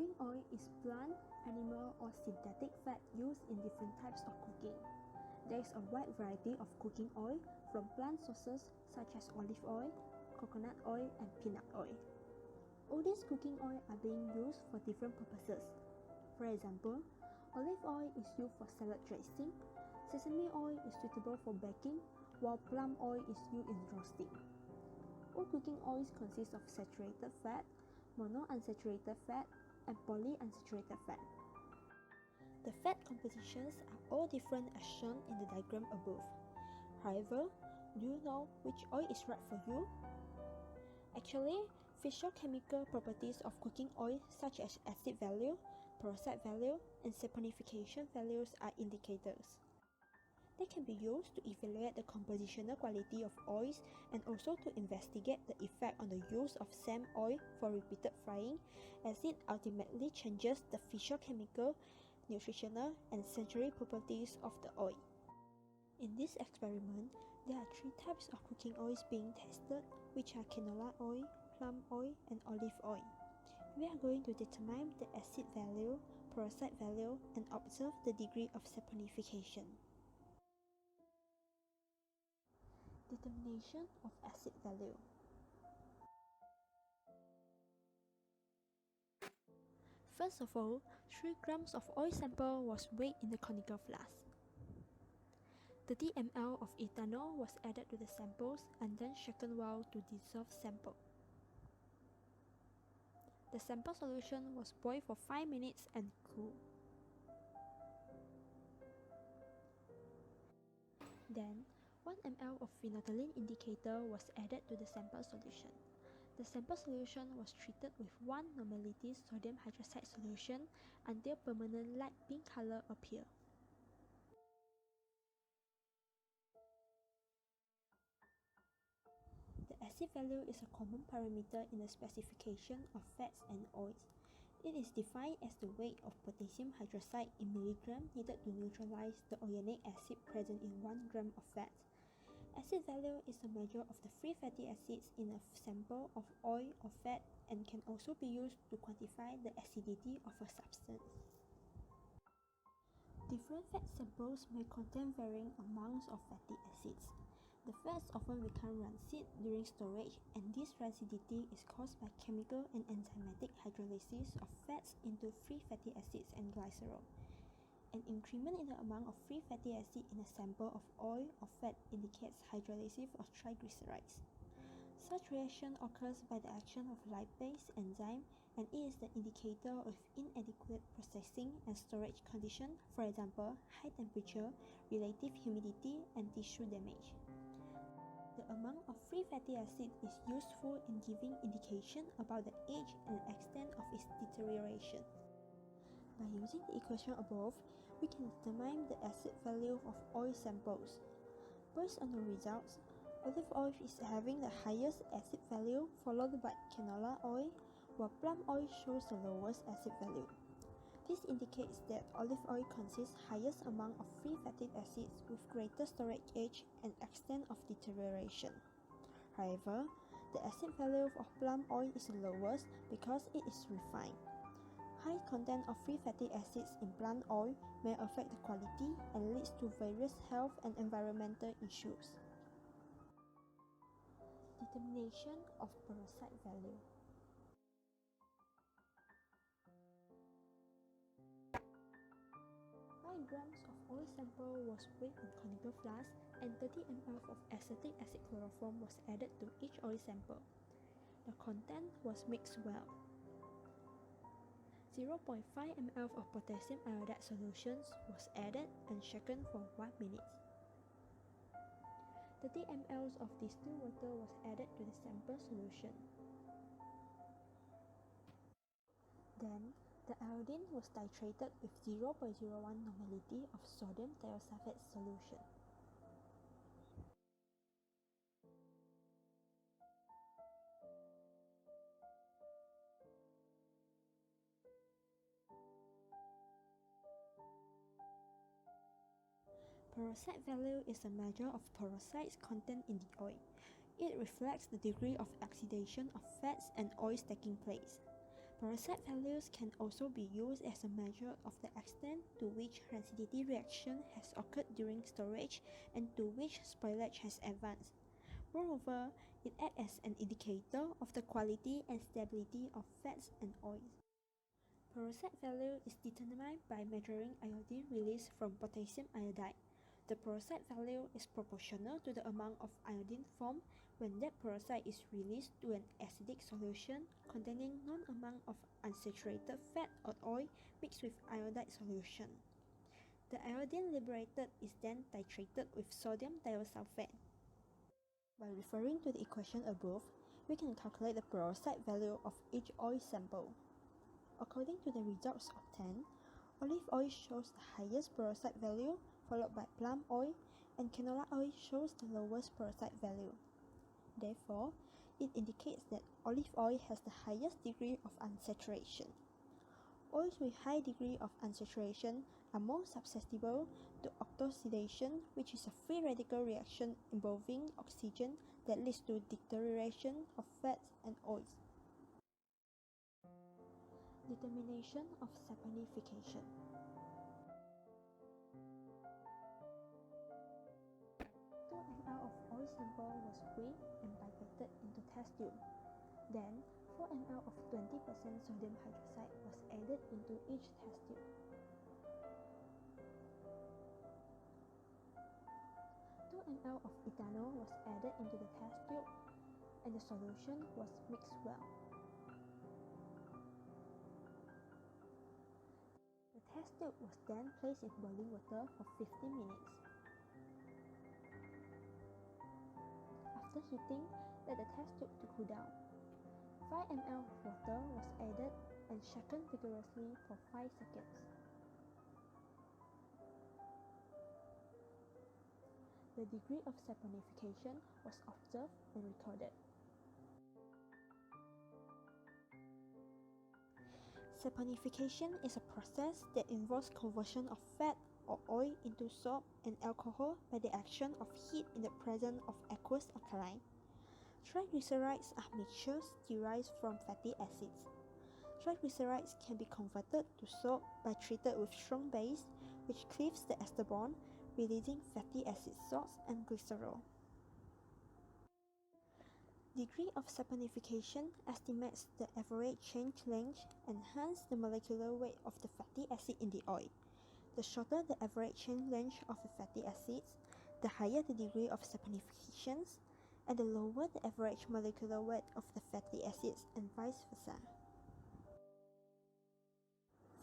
Cooking oil is plant, animal, or synthetic fat used in different types of cooking. There is a wide variety of cooking oil from plant sources such as olive oil, coconut oil, and peanut oil. All these cooking oil are being used for different purposes. For example, olive oil is used for salad dressing, sesame oil is suitable for baking, while palm oil is used in roasting. All cooking oils consist of saturated fat, monounsaturated fat, and polyunsaturated fat. The fat compositions are all different as shown in the diagram above. However, do you know which oil is right for you? Actually, physiochemical properties of cooking oil such as acid value, peroxide value, and saponification values are indicators. They can be used to evaluate the compositional quality of oils and also to investigate the effect on the use of same oil for repeated frying, as it ultimately changes the physiochemical, nutritional, and sensory properties of the oil. In this experiment, there are 3 types of cooking oils being tested, which are canola oil, palm oil, and olive oil. We are going to determine the acid value, peroxide value, and observe the degree of saponification. Determination of acid value. First of all, 3 grams of oil sample was weighed in the conical flask. 30 ml of ethanol was added to the samples and then shaken well to dissolve sample. The sample solution was boiled for 5 minutes and cooled. Then, 1 ml of phenolphthalein indicator was added to the sample solution. The sample solution was treated with 1 normality sodium hydroxide solution until permanent light pink color appeared. The acid value is a common parameter in the specification of fats and oils. It is defined as the weight of potassium hydroxide in milligram needed to neutralize the oleic acid present in 1 gram of fat. Acid value is a measure of the free fatty acids in a sample of oil or fat and can also be used to quantify the acidity of a substance. Different fat samples may contain varying amounts of fatty acids. The fats often become rancid during storage, and this rancidity is caused by chemical and enzymatic hydrolysis of fats into free fatty acids and glycerol. An increment in the amount of free fatty acid in a sample of oil or fat indicates hydrolysis of triglycerides. Such reaction occurs by the action of lipase enzyme, and it is the indicator of inadequate processing and storage condition, for example, high temperature, relative humidity, and tissue damage. The amount of free fatty acid is useful in giving indication about the age and extent of its deterioration. By using the equation above, we can determine the acid value of oil samples. Based on the results, olive oil is having the highest acid value, followed by canola oil, while palm oil shows the lowest acid value. This indicates that olive oil consists highest amount of free fatty acids with greater storage age and extent of deterioration. However, the acid value of palm oil is the lowest because it is refined. High content of free fatty acids in plant oil may affect the quality and leads to various health and environmental issues. Determination of peroxide value. Grams of oil sample was weighed in conical flask and 30 ml of acetic acid chloroform was added to each oil sample. The content was mixed well. 0.5 ml of potassium iodide solutions was added and shaken for 1 minute. 30 ml of distilled water was added to the sample solution. Then, the iodine was titrated with 0.01 normality of sodium thiosulfate solution. Peroxide value is a measure of peroxide's content in the oil. It reflects the degree of oxidation of fats and oils taking place. Peroxide values can also be used as a measure of the extent to which acidity reaction has occurred during storage and to which spoilage has advanced. Moreover, it acts as an indicator of the quality and stability of fats and oils. Peroxide value is determined by measuring iodine released from potassium iodide. The peroxide value is proportional to the amount of iodine formed when that peroxide is released to an acidic solution containing known amount of unsaturated fat or oil mixed with iodide solution. The iodine liberated is then titrated with sodium thiosulfate. By referring to the equation above, we can calculate the peroxide value of each oil sample. According to the results obtained, olive oil shows the highest peroxide value, followed by palm oil, and canola oil shows the lowest peroxide value. Therefore, it indicates that olive oil has the highest degree of unsaturation. Oils with high degree of unsaturation are more susceptible to oxidation, which is a free radical reaction involving oxygen that leads to deterioration of fats and oils. Determination of saponification. 2 ml of oil sample was weighed and pipetted into test tube. Then, 4 ml of 20% sodium hydroxide was added into each test tube. Two ml of ethanol was added into the test tube, and the solution was mixed well. The test tube was then placed in boiling water for 15 minutes. After heating, let the test tube to cool down. 5 ml of water was added and shaken vigorously for 5 seconds. The degree of saponification was observed and recorded. Saponification is a process that involves conversion of fat or oil into soap and alcohol by the action of heat in the presence of aqueous alkaline. Triglycerides are mixtures derived from fatty acids. Triglycerides can be converted to soap by treated with strong base, which cleaves the ester bond, releasing fatty acid salts and glycerol. Degree of saponification estimates the average chain length and hence the molecular weight of the fatty acid in the oil. The shorter the average chain length of the fatty acids, the higher the degree of saponification, and the lower the average molecular weight of the fatty acids, and vice versa.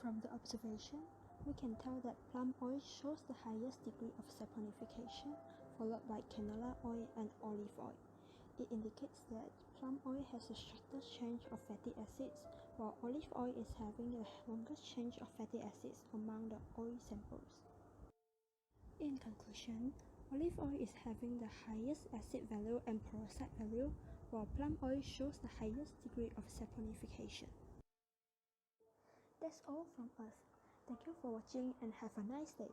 From the observation, we can tell that palm oil shows the highest degree of saponification, followed by canola oil and olive oil. It indicates that palm oil has the shortest chain of fatty acids, while olive oil is having the longest chain of fatty acids among the oil samples. In conclusion, olive oil is having the highest acid value and peroxide value, while palm oil shows the highest degree of saponification. That's all from us. Thank you for watching and have a nice day.